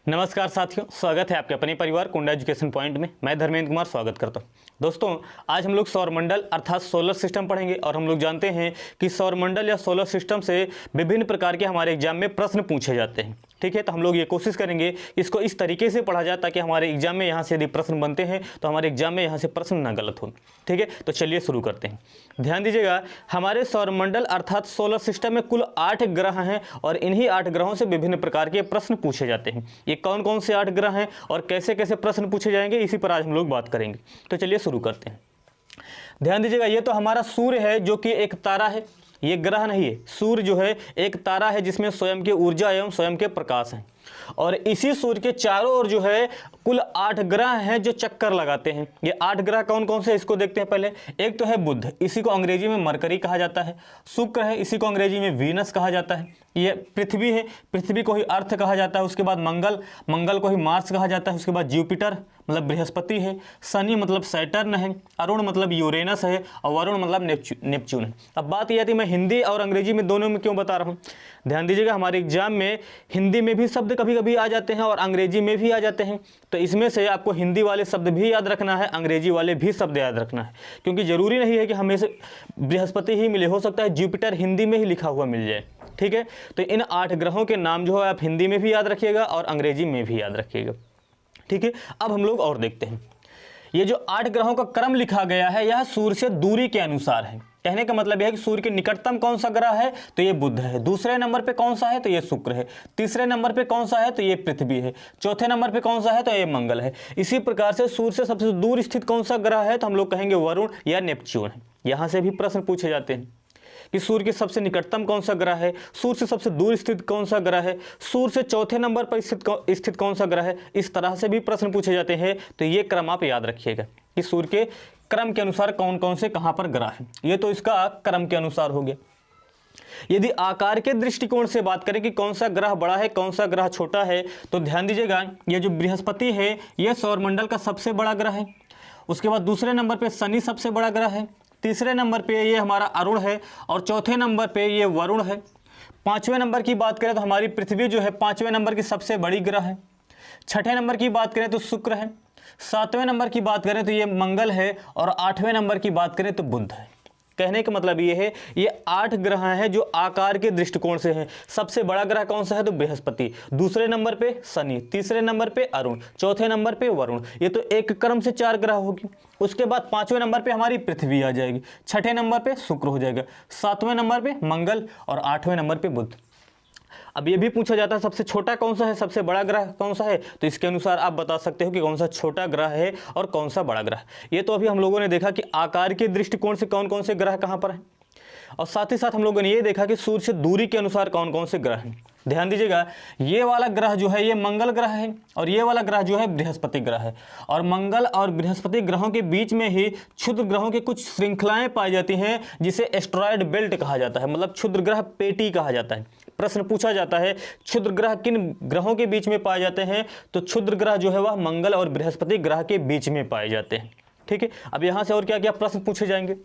नमस्कार साथियों, स्वागत है आपके अपने परिवार कुंडा एजुकेशन पॉइंट में। मैं धर्मेंद्र कुमार स्वागत करता हूं। दोस्तों, आज हम लोग सौरमंडल अर्थात सोलर सिस्टम पढ़ेंगे और हम लोग जानते हैं कि सौरमंडल या सोलर सिस्टम से विभिन्न प्रकार के हमारे एग्जाम में प्रश्न पूछे जाते हैं। ठीक है, तो हम लोग ये कोशिश करेंगे कि इसको इस तरीके से पढ़ा जाए ताकि हमारे एग्जाम में यहाँ से यदि प्रश्न बनते हैं तो हमारे एग्जाम में यहाँ से प्रश्न ना गलत हो। ठीक है, तो चलिए शुरू करते हैं। ध्यान दीजिएगा, हमारे सौरमंडल अर्थात सोलर सिस्टम में कुल 8 ग्रह हैं और इन्हीं 8 ग्रहों से विभिन्न प्रकार के प्रश्न पूछे जाते हैं। ये कौन कौन से 8 ग्रह हैं और कैसे कैसे प्रश्न पूछे जाएंगे, इसी पर आज हम लोग बात करेंगे। तो चलिए शुरू करते हैं। ध्यान दीजिएगा, ये तो हमारा सूर्य है जो कि एक तारा है, ये ग्रह नहीं है। सूर्य जो है एक तारा है जिसमें स्वयं की ऊर्जा एवं स्वयं के प्रकाश हैं और इसी सूर्य के चारों ओर जो है कुल 8 ग्रह हैं जो चक्कर लगाते हैं। ये 8 ग्रह कौन कौन से, इसको देखते हैं पहले। एक तो है बुध, इसी को अंग्रेजी में मरकरी कहा जाता है। शुक्र है, इसी को अंग्रेजी में वीनस कहा जाता है। ये पृथ्वी है, पृथ्वी को ही अर्थ कहा जाता है। उसके बाद मंगल को ही मार्स कहा जाता है। उसके बाद जुपिटर मतलब बृहस्पति है। शनि मतलब सैटर्न है। अरुण मतलब यूरेनस है और वरुण मतलब नेपच्यून है। अब बात यह थी, मैं हिंदी और अंग्रेजी में दोनों में क्यों बता रहा हूँ। ध्यान दीजिएगा, हमारे एग्जाम में हिंदी में भी शब्द कभी कभी आ जाते हैं और अंग्रेजी में भी आ जाते हैं। तो इसमें से आपको हिंदी वाले शब्द भी याद रखना है, अंग्रेजी वाले भी शब्द याद रखना है, क्योंकि जरूरी नहीं है कि हमें से बृहस्पति ही मिले, हो सकता है जुपिटर हिंदी में ही लिखा हुआ मिल जाए। ठीक है, तो इन 8 ग्रहों के नाम जो है आप हिंदी में भी याद रखिएगा और अंग्रेजी में भी याद रखिएगा। ठीक है, अब हम लोग और देखते हैं। ये जो 8 ग्रहों का क्रम लिखा गया है यह सूर्य से दूरी के अनुसार है। कहने का मतलब यह है कि सूर्य के निकटतम कौन सा ग्रह है, तो ये बुध है। दूसरे नंबर पे कौन सा है, तो ये शुक्र है। तीसरे नंबर पे कौन सा है, तो ये पृथ्वी है। चौथे नंबर पे कौन सा है, तो ये मंगल है। इसी प्रकार से सूर्य से सबसे दूर स्थित कौन सा ग्रह है, तो हम लोग कहेंगे वरुण या नेपच्यून है। यहां से भी प्रश्न पूछे जाते हैं कि सूर्य के सबसे निकटतम कौन सा ग्रह है, सूर्य से सबसे दूर स्थित कौन सा ग्रह है, सूर्य से चौथे नंबर पर स्थित कौन सा ग्रह है। इस तरह से भी प्रश्न पूछे जाते हैं। तो ये क्रम आप याद रखिएगा कि सूर्य के क्रम के अनुसार कौन कौन से कहां पर ग्रह है। ये तो इसका क्रम के अनुसार हो गया। यदि आकार के दृष्टिकोण से बात करें कि कौन सा ग्रह बड़ा है कौन सा ग्रह छोटा है, तो ध्यान दीजिएगा, ये जो बृहस्पति है यह सौरमंडल का सबसे बड़ा ग्रह है। उसके बाद दूसरे नंबर पर शनि सबसे बड़ा ग्रह है। तीसरे नंबर पे ये हमारा अरुण है और चौथे नंबर पे ये वरुण है। पांचवें नंबर की बात करें तो हमारी पृथ्वी जो है 5वें नंबर की सबसे बड़ी ग्रह है। छठे नंबर की बात करें तो शुक्र है। 7वें नंबर की बात करें तो ये मंगल है और 8वें नंबर की बात करें तो बुध है। कहने का मतलब ये है, ये 8 ग्रह हैं जो आकार के दृष्टिकोण से हैं। सबसे बड़ा ग्रह कौन सा है, तो बृहस्पति। दूसरे नंबर पे शनि, तीसरे नंबर पे अरुण, चौथे नंबर पे वरुण। ये तो एक क्रम से 4 ग्रह होगी। उसके बाद 5वें नंबर पे हमारी पृथ्वी आ जाएगी। छठे नंबर पे शुक्र हो जाएगा। 7वें नंबर पे मंगल और 8वें नंबर पे बुध। अब ये भी पूछा जाता है सबसे छोटा कौन सा है, सबसे बड़ा ग्रह कौन सा है, तो इसके अनुसार आप बता सकते हो कि कौन सा छोटा ग्रह है और कौन सा बड़ा ग्रह। ये तो अभी हम लोगों ने देखा कि आकार के दृष्टिकोण से कौन कौन से ग्रह कहां पर हैं, और साथ ही साथ हम लोगों ने ये देखा कि सूर्य से दूरी के अनुसार कौन कौन से ग्रह हैं। ध्यान दीजिएगा, ये वाला ग्रह जो है ये मंगल ग्रह है और ये वाला ग्रह जो है बृहस्पति ग्रह है। और मंगल और बृहस्पति ग्रहों के बीच में ही क्षुद्र ग्रहों की कुछ श्रृंखलाएं पाई जाती हैं जिसे एस्ट्रॉयड बेल्ट कहा जाता है, मतलब क्षुद्र ग्रह पेटी कहा जाता है। प्रश्न पूछा जाता है क्षुद्र ग्रह किन ग्रहों के बीच में पाए जाते हैं, तो क्षुद्र ग्रह जो है वह मंगल और बृहस्पति ग्रह के बीच में पाए जाते हैं। ठीक है, अब यहां से और क्या क्या प्रश्न पूछे जाएंगे।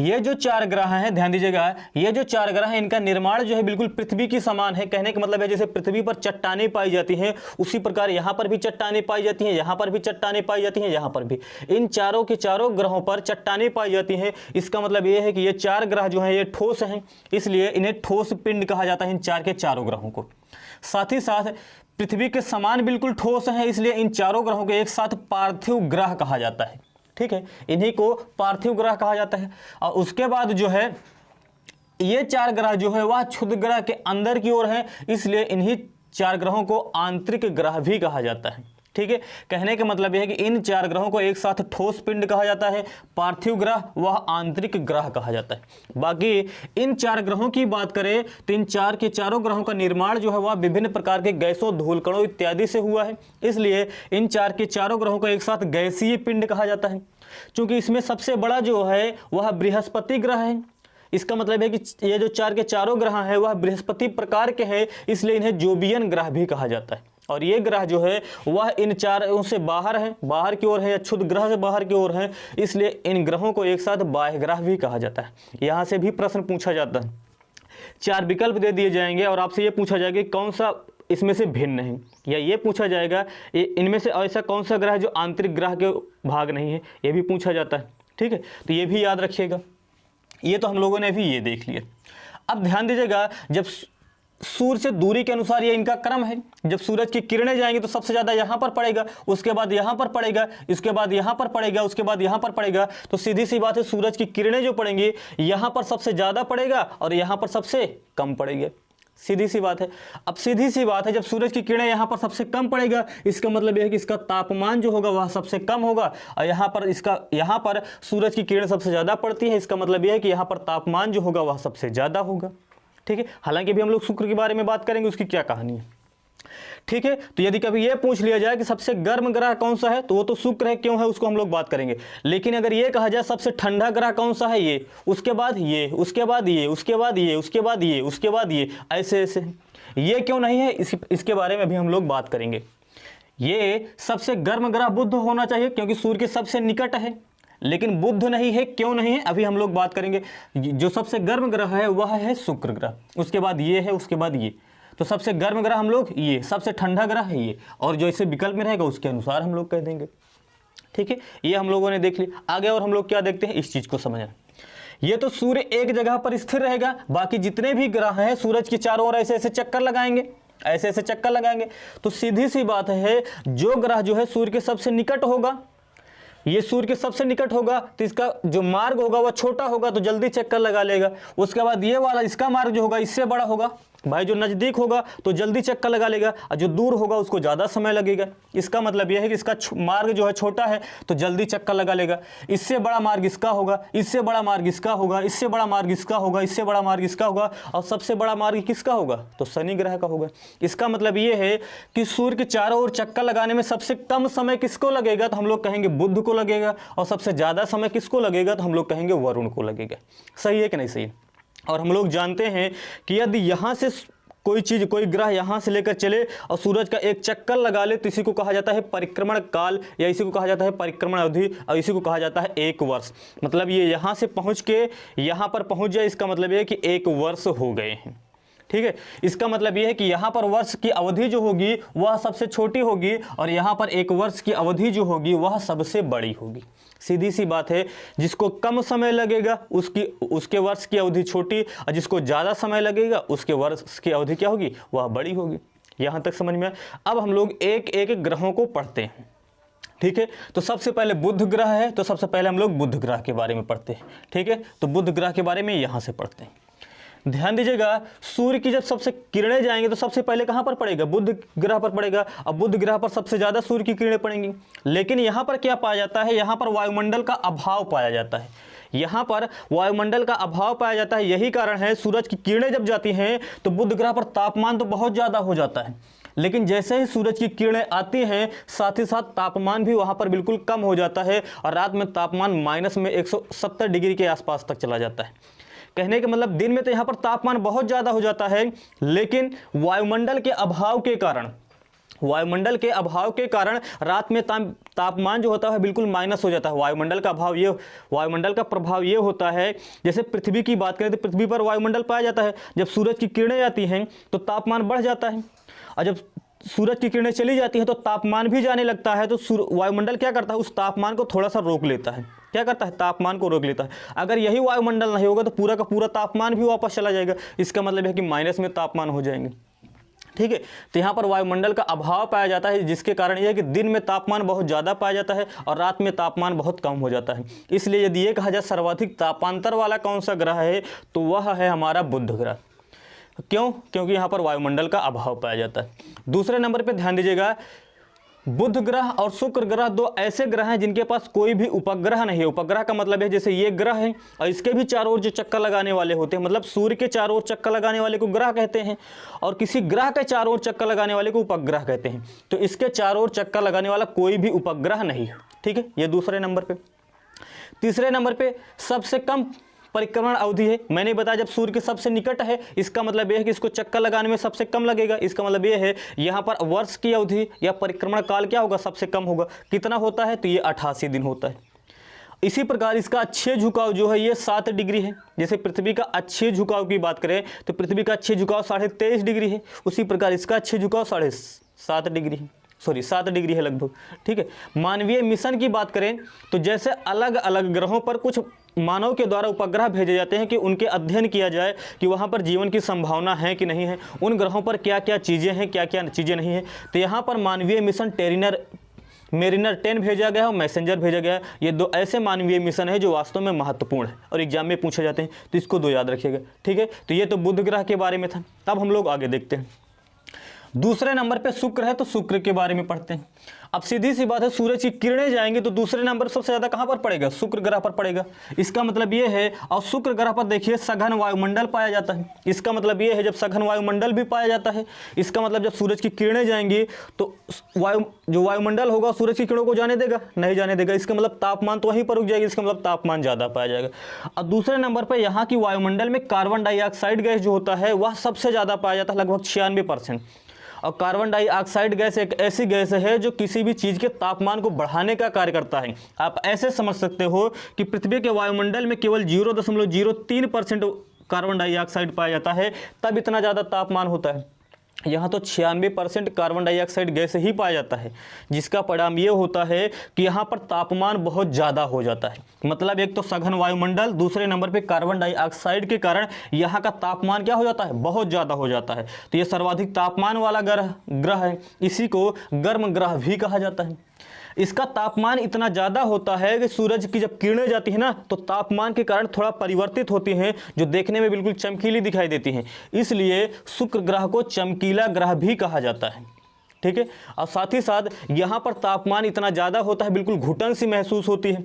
ये जो 4 ग्रह हैं, ध्यान दीजिएगा, ये जो 4 ग्रह हैं इनका निर्माण जो है बिल्कुल पृथ्वी की समान है। कहने का मतलब है जैसे पृथ्वी पर चट्टानें पाई जाती हैं उसी प्रकार यहाँ पर भी चट्टानें पाई जाती हैं, यहाँ पर भी चट्टानें पाई जाती हैं, यहाँ पर भी। इन चारों के चारों ग्रहों पर चट्टानें पाई जाती हैं। इसका मतलब ये है कि ये 4 ग्रह जो हैं ये ठोस हैं, इसलिए इन्हें ठोस पिंड कहा जाता है, इन 4 के चारों ग्रहों को। साथ ही साथ पृथ्वी के समान बिल्कुल ठोस हैं, इसलिए इन चारों ग्रहों को एक साथ पार्थिव ग्रह कहा जाता है। ठीक है, इन्हीं को पार्थिव ग्रह कहा जाता है। और उसके बाद जो है ये 4 ग्रह जो है वह क्षुद्र ग्रह के अंदर की ओर है, इसलिए इन्हीं 4 ग्रहों को आंतरिक ग्रह भी कहा जाता है। ठीक है, कहने का मतलब यह है कि इन 4 ग्रहों को एक साथ ठोस पिंड कहा जाता है, पार्थिव ग्रह वह आंतरिक ग्रह कहा जाता है। बाकी इन 4 ग्रहों की बात करें तो इन 4 के चारों ग्रहों का निर्माण जो है वह विभिन्न प्रकार के गैसों, धूलकणों इत्यादि से हुआ है, इसलिए इन 4 के चारों ग्रहों को एक साथ गैसीय पिंड कहा जाता है। क्योंकि इसमें सबसे बड़ा जो है वह बृहस्पति ग्रह है। इसका मतलब है कि ये जो 4 के चारों ग्रह हैं वह बृहस्पति प्रकार के हैं, इसलिए इन्हें जोबियन ग्रह भी कहा जाता है। और ये ग्रह जो है वह इन 4 से बाहर है, बाहर की ओर है, या क्षुद्र ग्रह से बाहर की ओर है, इसलिए इन ग्रहों को एक साथ बाह्य ग्रह भी कहा जाता है। यहाँ से भी प्रश्न पूछा जाता है। 4 विकल्प दे दिए जाएंगे और आपसे ये पूछा जाएगा कि कौन सा इसमें से भिन्न है, या ये पूछा जाएगा इनमें से ऐसा कौन सा ग्रह है जो आंतरिक ग्रह के भाग नहीं है, ये भी पूछा जाता है। ठीक है, तो ये भी याद रखिएगा। ये तो हम लोगों ने भी ये देख लिया। अब ध्यान दीजिएगा, जब सूर्य से दूरी के अनुसार ये इनका क्रम है। जब सूरज की किरणें जाएंगी तो सबसे ज़्यादा यहाँ पर पड़ेगा, उसके बाद यहाँ पर पड़ेगा, इसके बाद यहाँ पर पड़ेगा, उसके बाद यहाँ पर पड़ेगा। तो सीधी सी बात है, सूरज की किरणें जो पड़ेंगी यहाँ पर सबसे ज़्यादा पड़ेगा और यहाँ पर सबसे कम पड़ेगा। सीधी सी बात है। अब सीधी सी बात है, जब सूरज की किरणें यहाँ पर सबसे कम पड़ेगा, इसका मतलब यह है कि इसका तापमान जो होगा वह सबसे कम होगा, और यहाँ पर सूरज की किरणें सबसे ज़्यादा पड़ती है, इसका मतलब यह है कि यहाँ पर तापमान जो होगा वह सबसे ज़्यादा होगा। ठीक है, हालांकि अभी हम लोग शुक्र के बारे में बात करेंगे, उसकी क्या कहानी है। ठीक है, तो यदि कभी यह पूछ लिया जाए कि सबसे गर्म ग्रह कौन सा है, तो वो तो शुक्र है, क्यों है उसको हम लोग बात करेंगे। लेकिन अगर ये कहा जाए सबसे ठंडा ग्रह कौन सा है, ये, उसके बाद ये, उसके बाद ये, उसके बाद ये, उसके बाद ये, उसके बाद ये, ऐसे ऐसे, ये क्यों नहीं है, इसके बारे में भी हम लोग बात करेंगे। ये सबसे गर्म ग्रह बुध होना चाहिए क्योंकि सूर्य के सबसे निकट है, लेकिन बुध नहीं है, क्यों नहीं है, अभी हम लोग बात करेंगे। जो सबसे गर्म ग्रह है वह है शुक्र ग्रह, उसके बाद ये है, उसके बाद ये। तो सबसे गर्म ग्रह हम लोग ये, सबसे ठंडा ग्रह है ये, और जो इसे विकल्प में रहेगा उसके अनुसार हम लोग कह देंगे। ठीक है, ये हम लोगों ने देख लिया। आगे और हम लोग क्या देखते हैं, इस चीज़ को समझना। ये तो सूर्य एक जगह पर स्थिर रहेगा, बाकी जितने भी ग्रह हैं सूरज के चारों ओर ऐसे ऐसे चक्कर लगाएंगे, ऐसे ऐसे चक्कर लगाएंगे। तो सीधी सी बात है, जो ग्रह जो है सूर्य के सबसे निकट होगा, ये सूर्य के सबसे निकट होगा, तो इसका जो मार्ग होगा वह छोटा होगा, तो जल्दी चक्कर लगा लेगा। उसके बाद ये वाला, इसका मार्ग जो होगा इससे बड़ा होगा, भाई जो नज़दीक होगा तो जल्दी चक्कर लगा लेगा, और जो दूर होगा उसको ज़्यादा समय लगेगा। इसका मतलब यह है कि इसका मार्ग जो है छोटा है तो जल्दी चक्कर लगा लेगा। इससे बड़ा मार्ग इसका होगा, इससे बड़ा मार्ग इसका होगा, इससे बड़ा मार्ग इसका होगा, इससे बड़ा मार्ग इसका होगा, और सबसे बड़ा मार्ग किसका होगा, तो शनि ग्रह का होगा। इसका मतलब ये है कि सूर्य के चारों ओर चक्कर लगाने में सबसे कम समय किसको लगेगा, तो हम लोग कहेंगे बुध को लगेगा, और सबसे ज़्यादा समय किसको लगेगा, तो हम लोग कहेंगे वरुण को लगेगा। सही है कि नहीं सही। और हम लोग जानते हैं कि यदि यहाँ से कोई ग्रह यहाँ से लेकर चले और सूरज का एक चक्कर लगा ले, तो इसी को कहा जाता है परिक्रमण काल, या इसी को कहा जाता है परिक्रमण अवधि, और इसी को कहा जाता है 1 वर्ष। मतलब ये यहाँ से पहुँच के यहाँ पर पहुँच जाए, इसका मतलब ये है कि 1 वर्ष हो गए हैं। ठीक है, इसका मतलब यह है कि यहाँ पर वर्ष की अवधि जो होगी वह सबसे छोटी होगी, और यहाँ पर 1 वर्ष की अवधि जो होगी वह सबसे बड़ी होगी। सीधी सी बात है, जिसको कम समय लगेगा उसके वर्ष की अवधि छोटी, और जिसको ज़्यादा समय लगेगा उसके वर्ष की अवधि क्या होगी, वह बड़ी होगी। यहाँ तक समझ में आया। अब हम लोग एक एक ग्रहों को पढ़ते हैं। ठीक है, तो सबसे पहले बुध ग्रह है, तो सबसे पहले हम लोग बुध ग्रह के बारे में पढ़ते हैं। ठीक है, तो बुध ग्रह के बारे में यहाँ से पढ़ते हैं। ध्यान दीजिएगा, सूर्य की जब सबसे किरणें जाएंगे तो सबसे पहले कहाँ पर पड़ेगा, बुध ग्रह पर पड़ेगा। अब बुध ग्रह पर सबसे ज़्यादा सूर्य की किरणें पड़ेंगी, लेकिन यहाँ पर क्या पाया जाता है, यहाँ पर वायुमंडल का अभाव पाया जाता है। यहाँ पर वायुमंडल का अभाव पाया जाता है, यही कारण है सूरज की किरणें जब जाती हैं तो बुध ग्रह पर तापमान तो बहुत ज़्यादा हो जाता है, लेकिन जैसे ही सूरज की किरणें आती हैं साथ ही साथ तापमान भी वहाँ पर बिल्कुल कम हो जाता है, और रात में तापमान माइनस में 170 डिग्री के आसपास तक चला जाता है। कहने का मतलब दिन में तो यहाँ पर तापमान बहुत ज़्यादा हो जाता है, लेकिन वायुमंडल के अभाव के कारण रात में तापमान जो होता है बिल्कुल माइनस हो जाता है। वायुमंडल का प्रभाव ये होता है, जैसे पृथ्वी की बात करें तो पृथ्वी पर वायुमंडल पाया जाता है, जब सूरज की किरणें आती हैं तो तापमान बढ़ जाता है, और जब सूरज की किरणें चली जाती हैं तो तापमान भी जाने लगता है। तो वायुमंडल क्या करता है, उस तापमान को थोड़ा सा रोक लेता है। क्या करता है, तापमान को रोक लेता है। अगर यही वायुमंडल नहीं होगा तो पूरा का पूरा तापमान भी वापस चला जाएगा। इसका मतलब है कि माइनस में तापमान हो जाएंगे। ठीक है, तो यहाँ पर वायुमंडल का अभाव पाया जाता है, जिसके कारण यह है कि दिन में तापमान बहुत ज़्यादा पाया जाता है और रात में तापमान बहुत कम हो जाता है। इसलिए यदि ये कहा जाए सर्वाधिक तापांतर वाला कौन सा ग्रह है, तो वह है हमारा बुध ग्रह। क्यों, क्योंकि यहाँ पर वायुमंडल का अभाव पाया जाता है। दूसरे नंबर पर ध्यान दीजिएगा, बुध ग्रह और शुक्र ग्रह दो ऐसे ग्रह हैं जिनके पास कोई भी उपग्रह नहीं है। उपग्रह का मतलब है जैसे ये ग्रह है और इसके भी चारों ओर जो चक्कर लगाने वाले होते हैं, मतलब सूर्य के चारों ओर चक्कर लगाने वाले को ग्रह कहते हैं, और किसी ग्रह के चारों ओर चक्कर लगाने वाले को उपग्रह कहते हैं। तो इसके चारों ओर चक्कर लगाने वाला कोई भी उपग्रह नहीं है। ठीक है, ये दूसरे नंबर पे। तीसरे नंबर पे सबसे कम परिक्रमण अवधि है। मैंने बताया जब सूर्य के सबसे निकट है, इसका मतलब यह है कि इसको चक्कर लगाने में सबसे कम लगेगा। इसका मतलब यह है यहाँ पर वर्ष की अवधि या परिक्रमण काल क्या होगा, सबसे कम होगा। कितना होता है, तो ये 88 दिन होता है। इसी प्रकार इसका अक्षीय झुकाव जो है ये 7 डिग्री है। जैसे पृथ्वी का अक्षीय झुकाव की बात करें तो पृथ्वी का अक्षीय झुकाव 23.5 डिग्री है, उसी प्रकार इसका अक्षीय झुकाव 7.5 डिग्री है, 7 डिग्री है लगभग। ठीक है, मानवीय मिशन की बात करें तो जैसे अलग अलग ग्रहों पर कुछ मानव के द्वारा उपग्रह भेजे जाते हैं कि उनके अध्ययन किया जाए कि वहाँ पर जीवन की संभावना है कि नहीं है, उन ग्रहों पर क्या क्या चीज़ें हैं, क्या क्या चीज़ें नहीं हैं। तो यहाँ पर मानवीय मिशन मेरिनर 10 भेजा गया है और मैसेंजर भेजा गया है। ये 2 ऐसे मानवीय मिशन है जो वास्तव में महत्वपूर्ण है और एग्जाम में पूछे जाते हैं, तो इसको 2 याद रखिएगा। ठीक है, तो ये तो बुध ग्रह के बारे में था। तब हम लोग आगे देखते हैं। दूसरे नंबर पे शुक्र है, तो शुक्र के बारे में पढ़ते हैं। अब सीधी सी बात है, सूरज की किरणें जाएंगी तो दूसरे नंबर सबसे ज़्यादा कहाँ पर पड़ेगा? शुक्र ग्रह पर पड़ेगा। इसका मतलब ये है, और शुक्र ग्रह पर देखिए सघन वायुमंडल पाया जाता है। इसका मतलब ये है जब सघन वायुमंडल भी पाया जाता है, इसका मतलब जब सूरज की किरणें जाएंगी तो वायुमंडल होगा सूरज की किरणों को जाने देगा? नहीं जाने देगा। इसका मतलब तापमान तो वहीं पर रुक जाएगी, इसका मतलब तापमान ज़्यादा पाया जाएगा। और दूसरे नंबर पर यहाँ की वायुमंडल में कार्बन डाइऑक्साइड गैस जो होता है वह सबसे ज़्यादा पाया जाता है, लगभग 96%। और कार्बन डाइऑक्साइड गैस एक ऐसी गैस है जो किसी भी चीज़ के तापमान को बढ़ाने का कार्य करता है। आप ऐसे समझ सकते हो कि पृथ्वी के वायुमंडल में केवल 0.03% कार्बन डाइऑक्साइड पाया जाता है, तब इतना ज़्यादा तापमान होता है। यहाँ तो 96% कार्बन डाइऑक्साइड गैस ही पाया जाता है, जिसका परिणाम ये होता है कि यहाँ पर तापमान बहुत ज़्यादा हो जाता है। मतलब एक तो सघन वायुमंडल, दूसरे नंबर पे कार्बन डाइऑक्साइड के कारण यहाँ का तापमान क्या हो जाता है? बहुत ज़्यादा हो जाता है। तो ये सर्वाधिक तापमान वाला ग्रह है, इसी को गर्म ग्रह भी कहा जाता है। इसका तापमान इतना ज़्यादा होता है कि सूरज की जब किरणें जाती हैं ना तो तापमान के कारण थोड़ा परिवर्तित होती हैं, जो देखने में बिल्कुल चमकीली दिखाई देती हैं। इसलिए शुक्र ग्रह को चमकीला ग्रह भी कहा जाता है। ठीक है, और साथ ही साथ यहाँ पर तापमान इतना ज़्यादा होता है, बिल्कुल घुटन सी महसूस होती है,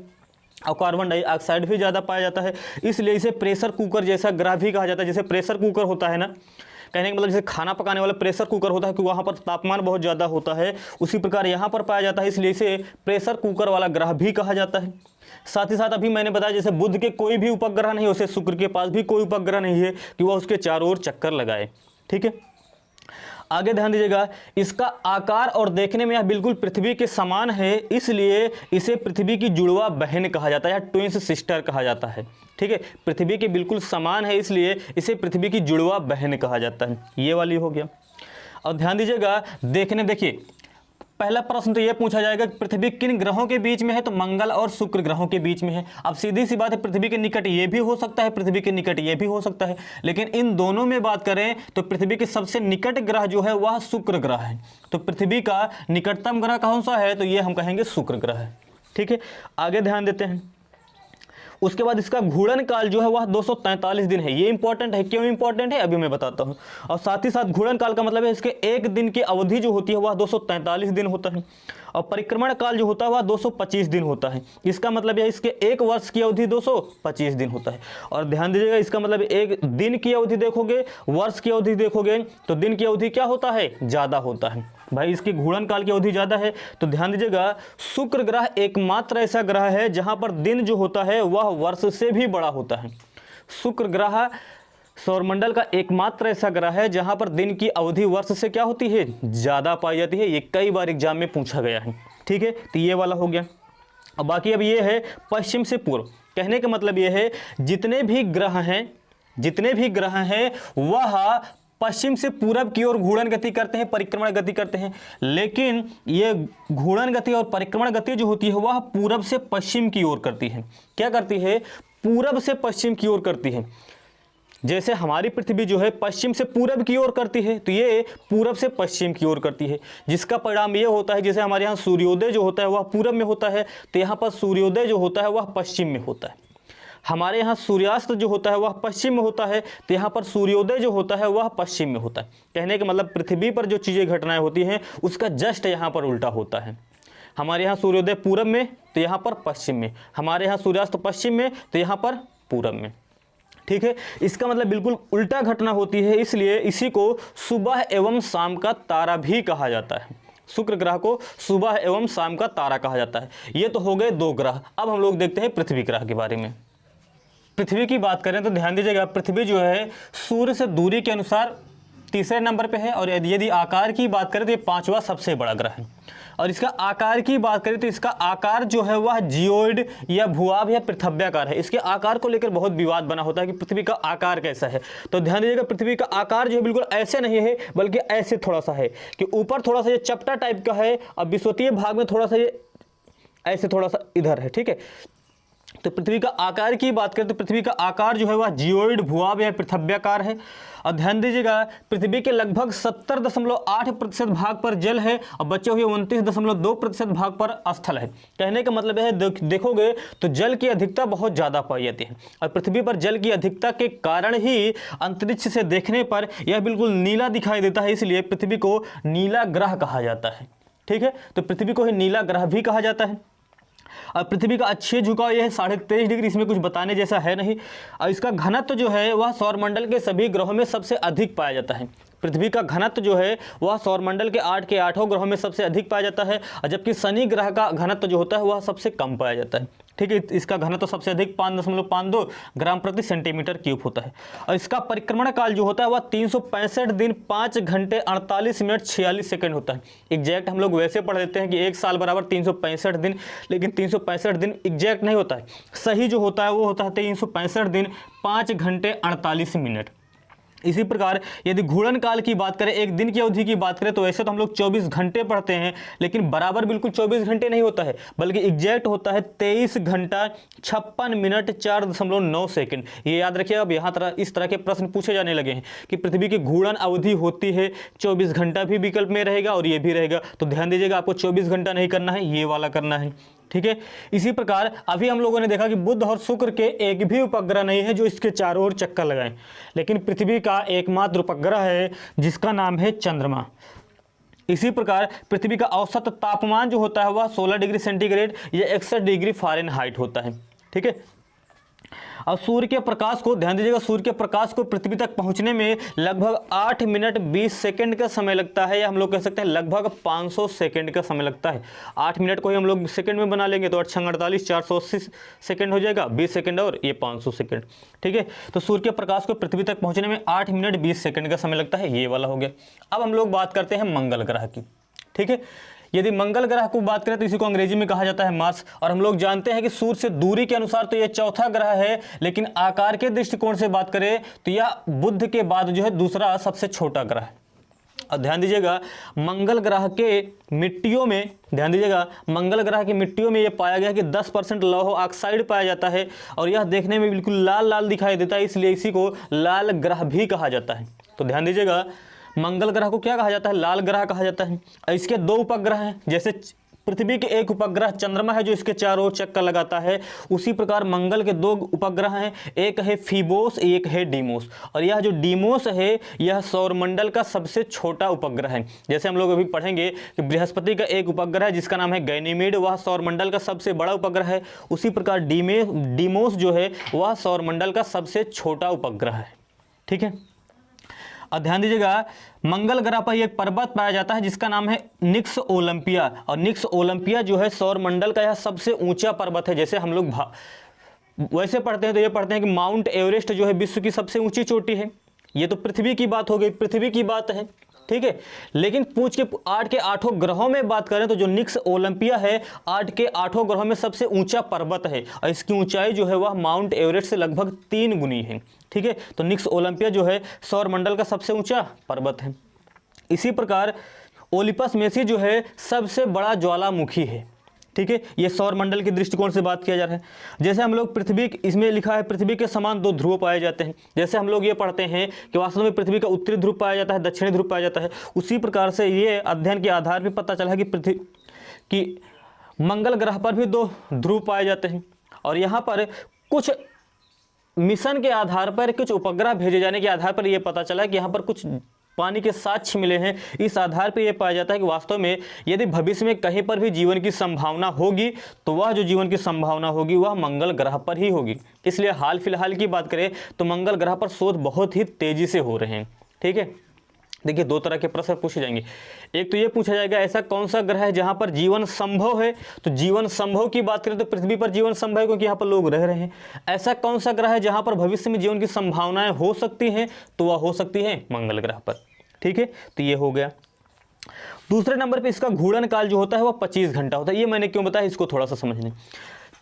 और कार्बन डाइऑक्साइड भी ज़्यादा पाया जाता है। इसलिए इसे प्रेशर कुकर जैसा ग्रह भी कहा जाता है। जैसे प्रेशर कुकर होता है ना, कहने का मतलब जैसे खाना पकाने वाला प्रेशर कुकर होता है कि वहाँ पर तापमान बहुत ज़्यादा होता है, उसी प्रकार यहाँ पर पाया जाता है, इसलिए इसे प्रेशर कुकर वाला ग्रह भी कहा जाता है। साथ ही साथ अभी मैंने बताया जैसे बुध के कोई भी उपग्रह नहीं, उसे शुक्र के पास भी कोई उपग्रह नहीं है कि वह उसके चारों ओर चक्कर लगाए। ठीक है, आगे ध्यान दीजिएगा, इसका आकार और देखने में यह बिल्कुल पृथ्वी के समान है, इसलिए इसे पृथ्वी की जुड़वा बहन कहा जाता है या ट्विंस सिस्टर कहा जाता है। ठीक है, पृथ्वी के बिल्कुल समान है इसलिए इसे पृथ्वी की जुड़वा बहन कहा जाता है। ये वाली हो गया। और ध्यान दीजिएगा, देखिए पहला प्रश्न तो ये पूछा जाएगा कि पृथ्वी किन ग्रहों के बीच में है, तो मंगल और शुक्र ग्रहों के बीच में है। अब सीधी सी बात है, पृथ्वी के निकट ये भी हो सकता है, पृथ्वी के निकट ये भी हो सकता है, लेकिन इन दोनों में बात करें तो पृथ्वी के सबसे निकट ग्रह जो है वह शुक्र ग्रह है। तो पृथ्वी का निकटतम ग्रह कौन सा है, तो ये हम कहेंगे शुक्र ग्रह है। ठीक है, आगे ध्यान देते हैं। उसके बाद इसका घूर्णन काल जो है वह 243 दिन है। ये इंपॉर्टेंट है, क्यों इंपॉर्टेंट है अभी मैं बताता हूँ। और साथ ही साथ घूर्णन काल का मतलब है इसके एक दिन की अवधि जो होती है वह 243 दिन होता है, और परिक्रमण काल जो होता है वह 225 दिन होता है। इसका मतलब है इसके एक वर्ष की अवधि 225 दिन होता है। और ध्यान दीजिएगा, इसका मतलब एक दिन की अवधि देखोगे, वर्ष की अवधि देखोगे तो दिन की अवधि क्या होता है? ज़्यादा होता है। भाई इसकी घूर्णन काल की अवधि ज़्यादा है। तो ध्यान दीजिएगा, शुक्र ग्रह एकमात्र ऐसा ग्रह है जहाँ पर दिन जो होता है वह वर्ष से भी बड़ा होता है। शुक्र ग्रह सौरमंडल का एकमात्र ऐसा ग्रह है जहां पर दिन की अवधि वर्ष से क्या होती है? ज़्यादा पाई जाती है। ये कई बार एग्जाम में पूछा गया है। ठीक है, तो ये वाला हो गया। अब बाकी अब ये है पश्चिम से पूर्व। कहने का मतलब ये है जितने भी ग्रह हैं वह पश्चिम से पूरब की ओर घूर्णन गति करते हैं, परिक्रमण गति करते हैं। लेकिन ये घूर्णन गति और परिक्रमण गति जो होती है वह पूरब से पश्चिम की ओर करती है। क्या करती है? पूरब से पश्चिम की ओर करती है। जैसे हमारी पृथ्वी जो है पश्चिम से पूरब की ओर करती है, तो ये पूरब से पश्चिम की ओर करती है, जिसका परिणाम ये होता है जैसे हमारे यहाँ सूर्योदय जो होता है वह पूरब में होता है, तो यहाँ पर सूर्योदय जो होता है वह पश्चिम में होता है। हमारे यहाँ सूर्यास्त जो होता है वह पश्चिम में होता है, तो यहाँ पर सूर्योदय जो होता है वह पश्चिम में होता है। कहने का मतलब पृथ्वी पर जो चीज़ें घटनाएं होती हैं उसका जस्ट यहाँ पर उल्टा होता है। हमारे यहाँ सूर्योदय पूरब में तो यहाँ पर पश्चिम में, हमारे यहाँ सूर्यास्त पश्चिम में तो यहाँ पर पूरब में। ठीक है, इसका मतलब बिल्कुल उल्टा घटना होती है, इसलिए इसी को सुबह एवं शाम का तारा भी कहा जाता है। शुक्र ग्रह को सुबह एवं शाम का तारा कहा जाता है। ये तो हो गए दो ग्रह। अब हम लोग देखते हैं पृथ्वी ग्रह के बारे में। पृथ्वी की बात करें तो ध्यान दीजिएगा, पृथ्वी जो है सूर्य से दूरी के अनुसार तीसरे नंबर पे है, और यदि आकार की बात करें तो ये पांचवा सबसे बड़ा ग्रह है। और इसका आकार की बात करें तो इसका आकार जो है वह जियोइड या भूआभ या पृथ्व्याकार है। इसके आकार को लेकर बहुत विवाद बना होता है कि पृथ्वी का आकार कैसा है। तो ध्यान दीजिएगा, पृथ्वी का आकार जो है बिल्कुल ऐसे नहीं है, बल्कि ऐसे थोड़ा सा है कि ऊपर थोड़ा सा ये चपटा टाइप का है और विषुवतीय भाग में थोड़ा सा ये ऐसे थोड़ा सा इधर है। ठीक है, तो पृथ्वी का आकार की बात करें तो पृथ्वी का आकार जो है वह जियोइड भूआभ या पृथ्व्याकार है। और ध्यान दीजिएगा, पृथ्वी के लगभग 70.8% भाग पर जल है और बचे हुए 29.2% भाग पर स्थल है। कहने का मतलब है देखोगे तो जल की अधिकता बहुत ज़्यादा पाई जाती है, और पृथ्वी पर जल की अधिकता के कारण ही अंतरिक्ष से देखने पर यह बिल्कुल नीला दिखाई देता है, इसलिए पृथ्वी को नीला ग्रह कहा जाता है। ठीक है, तो पृथ्वी को ही नीला ग्रह भी कहा जाता है। और पृथ्वी का अक्षीय झुकाव यह है 23.5 डिग्री, इसमें कुछ बताने जैसा है नहीं। और इसका घनत्व जो है वह सौरमंडल के सभी ग्रहों में सबसे अधिक पाया जाता है। पृथ्वी का घनत्व जो है वह सौरमंडल के 8 ग्रहों में सबसे अधिक पाया जाता है, और जबकि शनि ग्रह का घनत्व जो होता है वह सबसे कम पाया जाता है। ठीक है, इसका घनत्व सबसे अधिक 5.52 ग्राम प्रति सेंटीमीटर क्यूब होता है। और इसका परिक्रमण काल जो होता है वह 365 दिन 5 घंटे 48 मिनट 46 सेकंड होता है। एग्जैक्ट हम लोग वैसे पढ़ लेते हैं कि एक साल बराबर 365 दिन, लेकिन 365 दिन एग्जैक्ट नहीं होता है। सही जो होता है वो होता है 365 दिन 5 घंटे 48 मिनट। इसी प्रकार यदि घूर्णन काल की बात करें, एक दिन की अवधि की बात करें, तो वैसे तो हम लोग 24 घंटे पढ़ते हैं, लेकिन बराबर बिल्कुल 24 घंटे नहीं होता है, बल्कि एग्जैक्ट होता है 23 घंटा 56 मिनट 4.9 सेकंड। ये याद रखिए, अब यहाँ इस तरह के प्रश्न पूछे जाने लगे हैं कि पृथ्वी की घूर्णन अवधि होती है 24 घंटा भी विकल्प में रहेगा और ये भी रहेगा। तो ध्यान दीजिएगा, आपको 24 घंटा नहीं करना है, ये वाला करना है। ठीक है, इसी प्रकार अभी हम लोगों ने देखा कि बुध और शुक्र के एक भी उपग्रह नहीं है जो इसके चारों ओर चक्कर लगाएं, लेकिन पृथ्वी का एकमात्र उपग्रह है जिसका नाम है चंद्रमा। इसी प्रकार पृथ्वी का औसत तापमान जो होता है वह 16 डिग्री सेंटीग्रेड या 61 डिग्री फ़ारेनहाइट होता है। ठीक है, और सूर्य के प्रकाश को ध्यान दीजिएगा, सूर्य के प्रकाश को पृथ्वी तक पहुंचने में लगभग 8 मिनट 20 सेकंड का समय लगता है, या हम लोग कह सकते हैं लगभग 500 सेकंड का समय लगता है। 8 मिनट को ही हम लोग सेकंड में बना लेंगे तो 8 × 48 480 सेकंड हो जाएगा, 20 सेकंड और ये 500 सेकंड। ठीक है, तो सूर्य के प्रकाश को पृथ्वी तक पहुंचने में 8 मिनट 20 सेकंड का समय लगता है, ये वाला हो गया। अब हम लोग बात करते हैं मंगल ग्रह की। ठीक है, यदि मंगल ग्रह को बात करें तो इसी को अंग्रेजी में कहा जाता है मार्स, और हम लोग जानते हैं कि सूर्य से दूरी के अनुसार तो यह चौथा ग्रह है, लेकिन आकार के दृष्टिकोण से बात करें तो यह बुध के बाद जो है दूसरा सबसे छोटा ग्रह है। और ध्यान दीजिएगा, मंगल ग्रह के मिट्टियों में ध्यान दीजिएगा, मंगल ग्रह की मिट्टियों में यह पाया गया कि 10% लौह ऑक्साइड पाया जाता है, और यह देखने में बिल्कुल लाल लाल दिखाई देता है, इसलिए इसी को लाल ग्रह भी कहा जाता है। तो ध्यान दीजिएगा, मंगल ग्रह को क्या कहा जाता है? लाल ग्रह कहा जाता है। इसके 2 उपग्रह हैं, जैसे पृथ्वी के एक उपग्रह चंद्रमा है जो इसके चारों ओर चक्कर लगाता है, उसी प्रकार मंगल के 2 उपग्रह हैं, एक है फीबोस, एक है डीमोस। और यह जो डीमोस है यह सौरमंडल का सबसे छोटा उपग्रह है। जैसे हम लोग अभी पढ़ेंगे कि बृहस्पति का एक उपग्रह है जिसका नाम है गैनीमेड, वह सौरमंडल का सबसे बड़ा उपग्रह है। उसी प्रकार डीमोस जो है वह सौरमंडल का सबसे छोटा उपग्रह है। ठीक है, और ध्यान दीजिएगा, मंगल ग्रह पर एक पर्वत पाया जाता है जिसका नाम है निक्स ओलंपिया, और निक्स ओलंपिया जो है सौरमंडल का यह सबसे ऊंचा पर्वत है। जैसे हम लोग वैसे पढ़ते हैं तो ये पढ़ते हैं कि माउंट एवरेस्ट जो है विश्व की सबसे ऊंची चोटी है। ये तो पृथ्वी की बात हो गई, पृथ्वी की बात है। ठीक है, लेकिन पूछ के 8 के 8 ग्रहों में बात करें तो जो निक्स ओलंपिया है 8 के 8 ग्रहों में सबसे ऊंचा पर्वत है, और इसकी ऊंचाई जो है वह माउंट एवरेस्ट से लगभग 3 गुनी है। ठीक है, तो निक्स ओलंपिया जो है सौरमंडल का सबसे ऊंचा पर्वत है। इसी प्रकार ओलिपस मेसी जो है सबसे बड़ा ज्वालामुखी है। ठीक है, ये सौरमंडल के दृष्टिकोण से बात किया जा रहा है। जैसे हम लोग पृथ्वी, इसमें लिखा है पृथ्वी के समान 2 ध्रुव पाए जाते हैं। जैसे हम लोग ये पढ़ते हैं कि वास्तव में पृथ्वी का उत्तरी ध्रुव पाया जाता है, दक्षिणी ध्रुव पाया जाता है, उसी प्रकार से ये अध्ययन के आधार पर पता चला है कि मंगल ग्रह पर भी 2 ध्रुव पाए जाते हैं। और यहाँ पर कुछ मिशन के आधार पर, कुछ उपग्रह भेजे जाने के आधार पर यह पता चला कि यहाँ पर कुछ पानी के साक्ष्य मिले हैं। इस आधार पर यह पाया जाता है कि वास्तव में यदि भविष्य में कहीं पर भी जीवन की संभावना होगी तो वह जो जीवन की संभावना होगी वह मंगल ग्रह पर ही होगी। इसलिए हाल फिलहाल की बात करें तो मंगल ग्रह पर शोध बहुत ही तेजी से हो रहे हैं। ठीक है, देखिए 2 तरह के प्रश्न पूछे जाएंगे। एक तो ये पूछा जाएगा ऐसा कौन सा ग्रह है जहाँ पर जीवन संभव है, तो जीवन संभव की बात करें तो पृथ्वी पर जीवन संभव है क्योंकि यहाँ पर लोग रह रहे हैं। ऐसा कौन सा ग्रह है जहाँ पर भविष्य में जीवन की संभावनाएं हो सकती हैं, तो वह हो सकती है मंगल ग्रह पर। ठीक है, तो ये हो गया। दूसरे नंबर पे इसका घूर्णन काल जो होता है वह 25 घंटा होता है। ये मैंने क्यों बताया, इसको थोड़ा सा समझ लें।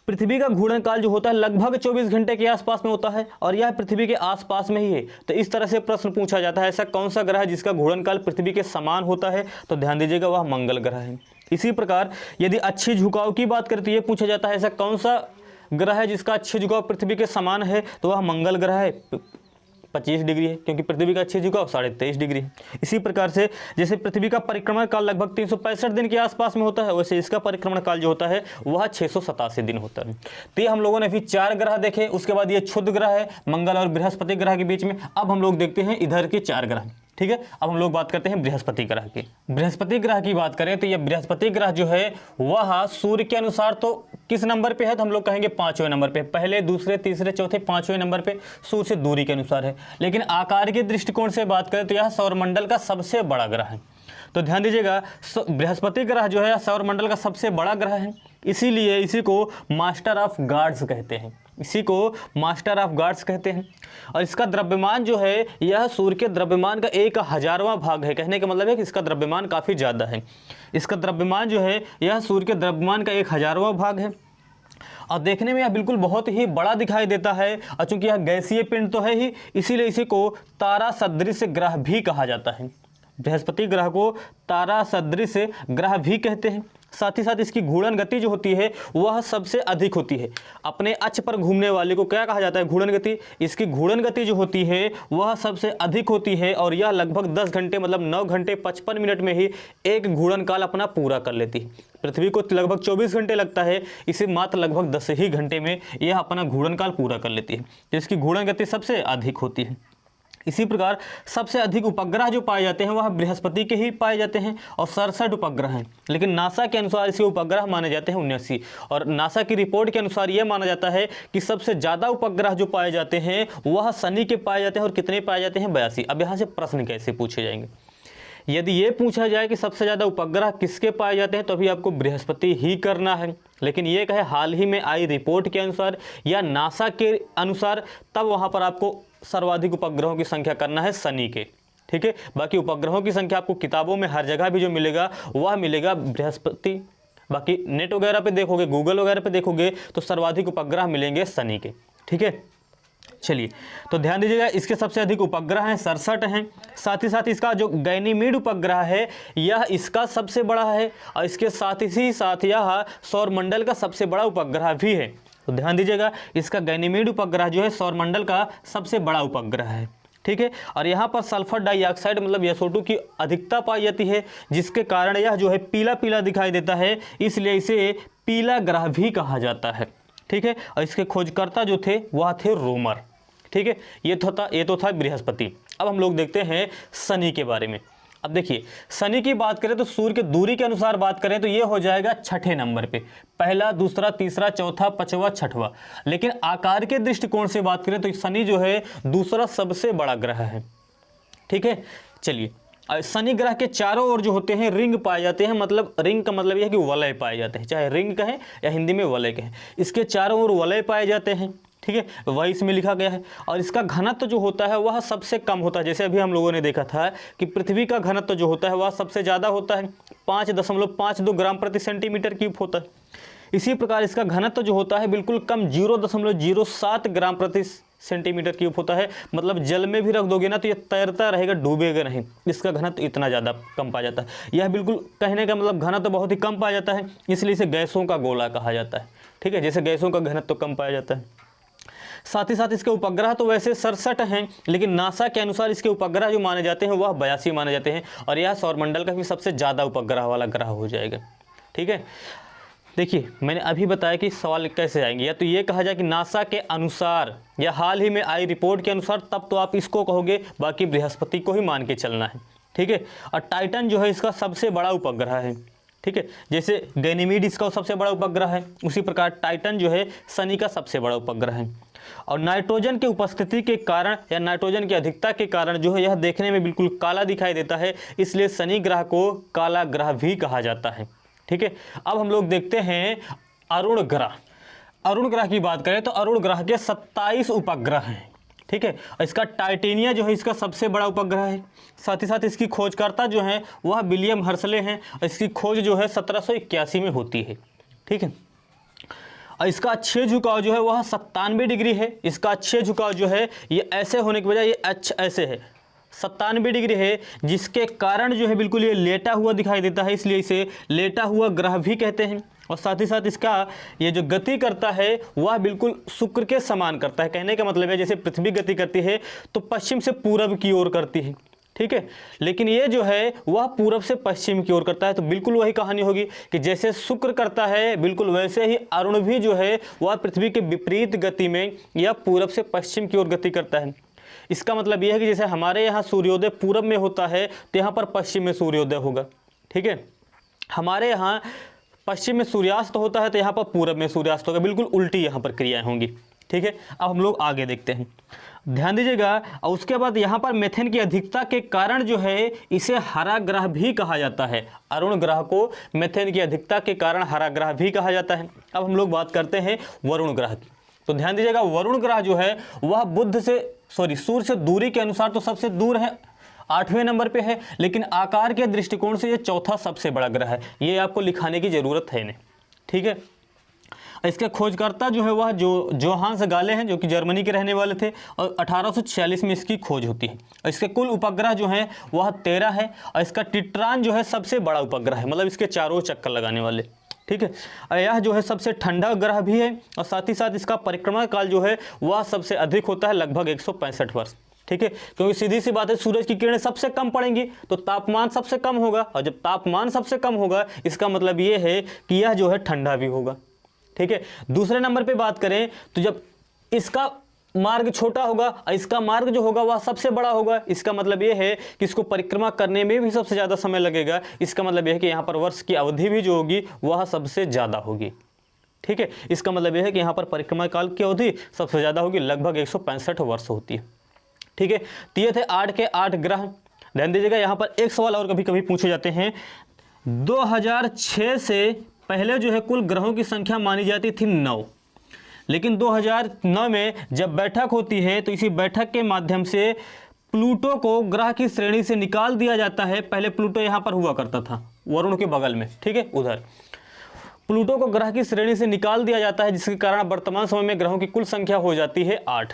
पृथ्वी का घूर्णन काल जो होता है लगभग 24 घंटे के आसपास में होता है और यह पृथ्वी के आसपास में ही है। तो इस तरह से प्रश्न पूछा जाता है, ऐसा कौन सा ग्रह है जिसका घूर्णन काल पृथ्वी के समान होता है, तो ध्यान दीजिएगा वह मंगल ग्रह है। इसी प्रकार यदि अच्छी झुकाव की बात करें तो ये पूछा जाता है, ऐसा कौन सा ग्रह है जिसका अच्छी झुकाव पृथ्वी के समान है, तो वह मंगल ग्रह है। 25 डिग्री है, क्योंकि पृथ्वी का अच्छी झुकाव 23.5 डिग्री है। इसी प्रकार से जैसे पृथ्वी का परिक्रमण काल लगभग 365 दिन के आसपास में होता है, वैसे इसका परिक्रमण काल जो होता है वह 687 दिन होता है। तो ये हम लोगों ने अभी 4 ग्रह देखे, उसके बाद ये क्षुद्र ग्रह है मंगल और बृहस्पति ग्रह के बीच में। अब हम लोग देखते हैं इधर के 4 ग्रह, ठीक है। अब हम लोग बात करते हैं बृहस्पति ग्रह की। बृहस्पति ग्रह की बात करें तो यह बृहस्पति ग्रह जो है वह सूर्य के अनुसार तो किस नंबर पे है, तो हम लोग कहेंगे 5वें नंबर पे। पहले, दूसरे, तीसरे, चौथे, 5वें नंबर पे सूर्य से दूरी के अनुसार है। लेकिन आकार के दृष्टिकोण से बात करें तो यह सौरमंडल का सबसे बड़ा ग्रह है। तो ध्यान दीजिएगा, बृहस्पति ग्रह जो है सौरमंडल का सबसे बड़ा ग्रह है, इसीलिए इसी को मास्टर ऑफ गॉड्स कहते हैं, इसी को मास्टर ऑफ गॉड्स कहते हैं। और इसका द्रव्यमान जो है यह सूर्य के द्रव्यमान का 1/1000वां भाग है। कहने का मतलब है कि इसका द्रव्यमान काफ़ी ज़्यादा है। इसका द्रव्यमान जो है यह सूर्य के द्रव्यमान का 1/1000वां भाग है और देखने में यह बिल्कुल बहुत ही बड़ा दिखाई देता है। और चूंकि यह गैसीय पिंड तो है ही, इसीलिए इसी को तारा सदृश ग्रह भी कहा जाता है। बृहस्पति ग्रह को तारा सदृश ग्रह भी कहते हैं। साथ ही साथ इसकी घूर्णन गति जो होती है वह सबसे अधिक होती है। अपने अक्ष पर घूमने वाले को क्या कहा जाता है, घूर्णन गति। इसकी घूर्णन गति जो होती है वह सबसे अधिक होती है और यह लगभग 10 घंटे मतलब 9 घंटे 55 मिनट में ही एक घूर्णन काल अपना पूरा कर लेती है। पृथ्वी को लगभग 24 घंटे लगता है, इसे मात्र लगभग 10 ही घंटे में यह अपना घूर्णन काल पूरा कर लेती है। जिसकी घूर्णन गति सबसे अधिक होती है। इसी प्रकार सबसे अधिक उपग्रह जो पाए जाते हैं वह बृहस्पति के ही पाए जाते हैं और 67 उपग्रह हैं। लेकिन नासा के अनुसार इसके उपग्रह माने जाते हैं 79 और नासा की रिपोर्ट के अनुसार यह माना जाता है कि सबसे ज़्यादा उपग्रह जो पाए जाते हैं वह शनि के पाए जाते हैं और कितने पाए जाते हैं, 82। अब यहाँ से प्रश्न कैसे पूछे जाएंगे, यदि ये पूछा जाए कि सबसे ज़्यादा उपग्रह किसके पाए जाते हैं तो अभी आपको बृहस्पति ही करना है। लेकिन ये कहे हाल ही में आई रिपोर्ट के अनुसार या नासा के अनुसार, तब वहाँ पर आपको सर्वाधिक उपग्रहों की संख्या करना है शनि के, ठीक है। बाकी उपग्रहों की संख्या आपको किताबों में हर जगह भी जो मिलेगा वह मिलेगा बृहस्पति। बाकी नेट वगैरह पे देखोगे, गूगल वगैरह पे देखोगे तो सर्वाधिक उपग्रह मिलेंगे शनि के, ठीक है। चलिए, तो ध्यान दीजिएगा इसके सबसे अधिक उपग्रह हैं 67 हैं। साथ ही साथ इसका जो गैनीमीड उपग्रह है यह इसका सबसे बड़ा है और इसके साथ ही साथ यह सौरमंडल का सबसे बड़ा उपग्रह भी है। तो ध्यान दीजिएगा इसका गैनीमीड उपग्रह जो है सौरमंडल का सबसे बड़ा उपग्रह है, ठीक है। और यहाँ पर सल्फर डाइऑक्साइड मतलब SO2 की अधिकता पाई जाती है, जिसके कारण यह जो है पीला पीला दिखाई देता है, इसलिए इसे पीला ग्रह भी कहा जाता है, ठीक है। और इसके खोजकर्ता जो थे वह थे रोमर, ठीक है। ये तो था बृहस्पति। अब हम लोग देखते हैं शनि के बारे में। अब देखिए शनि की बात करें तो सूर्य के दूरी के अनुसार बात करें तो ये हो जाएगा 6ठे नंबर पे, पहला, दूसरा, तीसरा, चौथा, 5वां, 6वां। लेकिन आकार के दृष्टिकोण से बात करें तो शनि जो है दूसरा सबसे बड़ा ग्रह है, ठीक है। चलिए, शनि ग्रह के चारों ओर जो होते हैं रिंग पाए जाते हैं, मतलब रिंग का मतलब यह है कि वलय पाए जाते हैं, चाहे रिंग कहें या हिंदी में वलय कहें। इसके चारों ओर वलय पाए जाते हैं, ठीक है, वही इसमें लिखा गया है। और इसका घनत्व जो होता है वह सबसे कम होता है। जैसे अभी हम लोगों ने देखा था कि पृथ्वी का घनत्व जो होता है वह सबसे ज़्यादा होता है, 5.52 ग्राम प्रति सेंटीमीटर क्यूब होता है। इसी प्रकार इसका घनत्व जो होता है बिल्कुल कम, 0.07 ग्राम प्रति सेंटीमीटर क्यूब होता है। मतलब जल में भी रख दोगे ना तो ये तैरता रहेगा, डूबेगा नहीं। इसका घनत्व इतना ज़्यादा कम पाया जाता है। यह बिल्कुल कहने का मतलब घनत्व बहुत ही कम पाया जाता है, इसलिए इसे गैसों का गोला कहा जाता है, ठीक है। जैसे गैसों का घनत्व कम पाया जाता है। साथ ही साथ इसके उपग्रह तो वैसे 67 हैं, लेकिन नासा के अनुसार इसके उपग्रह जो माने जाते हैं वह 82 माने जाते हैं और यह सौरमंडल का भी सबसे ज़्यादा उपग्रह वाला ग्रह हो जाएगा, ठीक है। देखिए मैंने अभी बताया कि सवाल कैसे आएंगे, या तो ये कहा जाए कि नासा के अनुसार या हाल ही में आई रिपोर्ट के अनुसार, तब तो आप इसको कहोगे, बाकी बृहस्पति को ही मान के चलना है, ठीक है। और टाइटन जो है इसका सबसे बड़ा उपग्रह है, ठीक है। जैसे गैनीमीड इसका सबसे बड़ा उपग्रह है, उसी प्रकार टाइटन जो है शनि का सबसे बड़ा उपग्रह है। और नाइट्रोजन की उपस्थिति के कारण या नाइट्रोजन की अधिकता के कारण जो है यह देखने में बिल्कुल काला दिखाई देता है, इसलिए शनि ग्रह को काला ग्रह भी कहा जाता है, ठीक है। अब हम लोग देखते हैं अरुण ग्रह। अरुण ग्रह की बात करें तो अरुण ग्रह के 27 उपग्रह हैं, ठीक है। और इसका टाइटेनिया जो है इसका सबसे बड़ा उपग्रह है। साथ ही साथ इसकी खोजकर्ता जो है वह विलियम हर्सले हैं और इसकी खोज जो है 1781 में होती है। ठीक है। और इसका अक्षीय झुकाव जो है वह 97 डिग्री है। इसका अक्षीय झुकाव जो है ये ऐसे होने के बजाय ये ऐसे है, 97 डिग्री है, जिसके कारण जो है बिल्कुल ये लेटा हुआ दिखाई देता है, इसलिए इसे लेटा हुआ ग्रह भी कहते हैं। और साथ ही साथ इसका ये जो गति करता है वह बिल्कुल शुक्र के समान करता है। कहने का मतलब है जैसे पृथ्वी गति करती है तो पश्चिम से पूरब की ओर करती है, ठीक है, लेकिन ये जो है वह पूरब से पश्चिम की ओर करता है। तो बिल्कुल वही कहानी होगी कि जैसे शुक्र करता है बिल्कुल वैसे ही अरुण भी जो है वह पृथ्वी के विपरीत गति में या पूरब से पश्चिम की ओर गति करता है। इसका मतलब यह है कि जैसे हमारे यहाँ सूर्योदय पूरब में होता है तो यहाँ पर पश्चिम में सूर्योदय होगा। ठीक है, हमारे यहाँ पश्चिम में सूर्यास्त होता है तो यहाँ पर पूरब में सूर्यास्त होगा। बिल्कुल उल्टी यहाँ पर क्रियाएं होंगी। ठीक है, अब हम लोग आगे देखते हैं, ध्यान दीजिएगा। और उसके बाद यहाँ पर मेथेन की अधिकता के कारण जो है इसे हरा ग्रह भी कहा जाता है। अरुण ग्रह को मेथेन की अधिकता के कारण हरा ग्रह भी कहा जाता है। अब हम लोग बात करते हैं वरुण ग्रह की। तो ध्यान दीजिएगा, वरुण ग्रह जो है वह सूर्य से दूरी के अनुसार तो सबसे दूर है, 8वें नंबर पे है, लेकिन आकार के दृष्टिकोण से ये चौथा सबसे बड़ा ग्रह है। ये आपको लिखाने की जरूरत है नहीं। ठीक है, इसके खोजकर्ता जो है वह जोहान्स गाले हैं, जो कि जर्मनी के रहने वाले थे, और 1846 में इसकी खोज होती है। और इसके कुल उपग्रह जो हैं वह 13 है। और इसका टिट्रान जो है सबसे बड़ा उपग्रह है, मतलब इसके चारों चक्कर लगाने वाले। ठीक है, और यह जो है सबसे ठंडा ग्रह भी है। और साथ ही साथ इसका परिक्रमा काल जो है वह सबसे अधिक होता है, लगभग 165 वर्ष। ठीक है, क्योंकि सीधी सी बात है सूरज की किरणें सबसे कम पड़ेंगी तो तापमान सबसे कम होगा, और जब तापमान सबसे कम होगा इसका मतलब ये है कि यह जो है ठंडा भी होगा। ठीक है, दूसरे नंबर पे बात करें तो जब इसका मार्ग छोटा होगा और इसका मार्ग जो होगा वह सबसे बड़ा होगा, इसका मतलब यह है कि इसको परिक्रमा करने में भी सबसे ज़्यादा समय लगेगा। इसका मतलब यह है कि यहाँ पर वर्ष की अवधि भी जो होगी वह सबसे ज़्यादा होगी। ठीक है, इसका मतलब यह है कि यहाँ पर परिक्रमा काल की अवधि सबसे ज़्यादा होगी, लगभग 165 वर्ष होती है। ठीक है, तो ये थे 8 के 8 ग्रह। ध्यान दीजिएगा, यहाँ पर एक सवाल और कभी कभी पूछे जाते हैं। 2006 से पहले जो है कुल ग्रहों की संख्या मानी जाती थी 9, लेकिन 2009 में जब बैठक होती है तो इसी बैठक के माध्यम से प्लूटो को ग्रह की श्रेणी से निकाल दिया जाता है। पहले प्लूटो यहाँ पर हुआ करता था, वरुण के बगल में। ठीक है, उधर प्लूटो को ग्रह की श्रेणी से निकाल दिया जाता है, जिसके कारण वर्तमान समय में ग्रहों की कुल संख्या हो जाती है 8।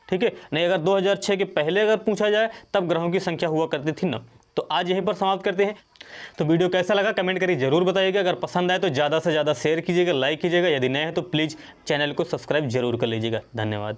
ठीक है, नहीं अगर 2006 के पहले अगर पूछा जाए तब ग्रहों की संख्या हुआ करती थी 9। तो आज यहीं पर समाप्त करते हैं। तो वीडियो कैसा लगा कमेंट करिए, जरूर बताइएगा। अगर पसंद आए तो ज़्यादा से ज़्यादा शेयर कीजिएगा, लाइक कीजिएगा। यदि नए हैं तो प्लीज़ चैनल को सब्सक्राइब जरूर कर लीजिएगा। धन्यवाद।